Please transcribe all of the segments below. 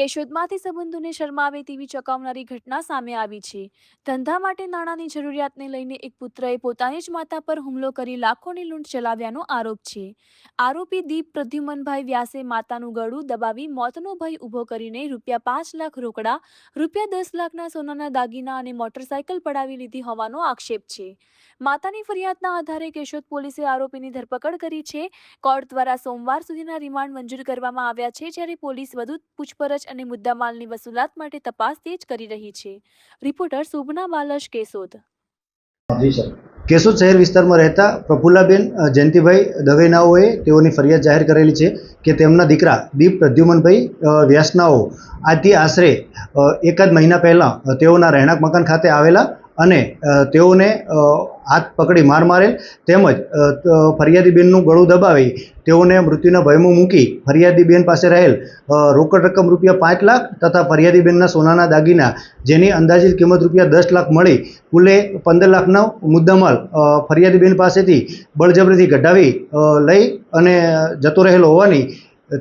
કેશોદમાંથી સંબંધોને શરમાવે તેવી ચોંકાવનારી ઘટના સામે આવી છે। ધંધા માટે નાણાંની જરૂરિયાતને લઈને એક પુત્રએ પોતાની જ માતા પર હુમલો કરી લાખોની લૂંટ ચલાવ્યાનો આરોપ છે। આરોપી દીપ પ્રદ્યુમનભાઈ વ્યાસે માતાનું ગળું દબાવી મોતનો ભય ઊભો કરીને ₹5 લાખ રોકડા, ₹10 લાખના સોનાના દાગીના અને મોટરસાયકલ પડાવી લીધી હોવાનો આક્ષેપ છે। માતાની ફરિયાદના આધારે કેશોદ પોલીસે આરોપીની ધરપકડ કરી છે। કોર્ટ દ્વારા સોમવાર સુધીના રિમાન્ડ મંજૂર કરવામાં આવ્યા છે, જ્યારે પોલીસ વધુ પૂછપરછ અને મુદ્દામાલની વસૂલાત માટે તપાસ તેજ કરી રહી છે। રિપોર્ટર શુભના બાલશ, કેશોદ। કેશોદ શહેર વિસ્તારમાં રહેતા પ્રફુલ્લાબેન જયંતિભાઈ દવેનાઓએ તેઓની ફરિયાદ જાહેર કરેલી છે કે તેમના દીકરા દીપ પ્રદ્યુમનભાઈ વ્યાસનાઓ આજથી આશરે એકાદ મહિના પહેલાં તેઓના રહેણાંક મકાન ખાતે આવેલા અને તેઓને હાથ પકડી માર મારેલ તેમજ ફરિયાદીબેનનું ગળું દબાવી તેઓને મૃત્યુના ભયમાં મૂકી ફરિયાદીબેન પાસે રહેલ રોકડ રકમ ₹5 લાખ તથા ફરિયાદીબેનના સોનાના દાગીના જેની અંદાજિત કિંમત ₹10 લાખ મળી કુલે 15 લાખનો મુદ્દામાલ ફરિયાદીબેન પાસેથી બળજબરીથી કઢાવી લઈ અને જતો રહેલો હોવાની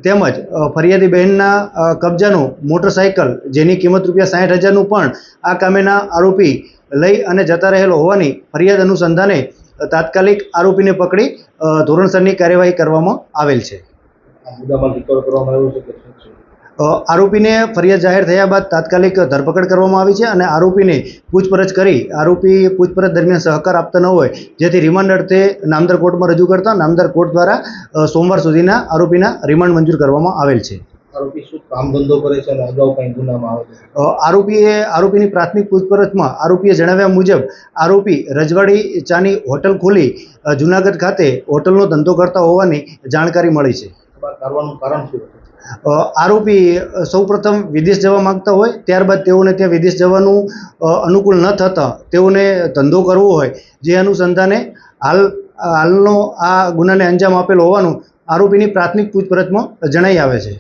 તેમજ ફરિયાદીબહેનના કબજાનું મોટરસાયકલ જેની કિંમત ₹60,000નું પણ આ કામેના આરોપી લઈ અને જતા રહેલો હોવાની ફરિયાદ અનુસંધાને તાત્કાલિક આરોપીને પકડી ધોરણસરની કાર્યવાહી કરવામાં આવેલ છે। આરોપીને ફરિયાદ જાહેર થયા બાદ તાત્કાલિક ધરપકડ કરવામાં આવી છે અને આરોપીને પૂછપરછ કરી આરોપી પૂછપરછ દરમિયાન સહકાર આપતા ન હોય જેથી રિમાન્ડ અર્થે નામદાર કોર્ટમાં રજૂ કરતા નામદાર કોર્ટ દ્વારા સોમવાર સુધીના આરોપીના રિમાન્ડ મંજૂર કરવામાં આવેલ છે। આરોપી શું કામ ધંધો કરે છે અને અગાઉ કંઈ ગુનામાં આવે છે? આરોપીની પ્રાથમિક પૂછપરછમાં આરોપીએ જણાવ્યા મુજબ આરોપી રજવાડી ચાની હોટલ ખોલી જુનાગઢ ખાતે હોટલનો ધંધો કરતા હોવાની જાણકારી મળી છે। કરવાનું કારણ શું હતું? આરોપી સૌપ્રથમ વિદેશ જવા માંગતા હોય ત્યારબાદ તેઓને ત્યાં વિદેશ જવાનું અનુકૂળ ન થતાં તેઓને ધંધો કરવો હોય જે અનુસંધાને હાલનો આ ગુનાને અંજામ આપેલો હોવાનું આરોપીની પ્રાથમિક પૂછપરછમાં જણાઈ આવે છે।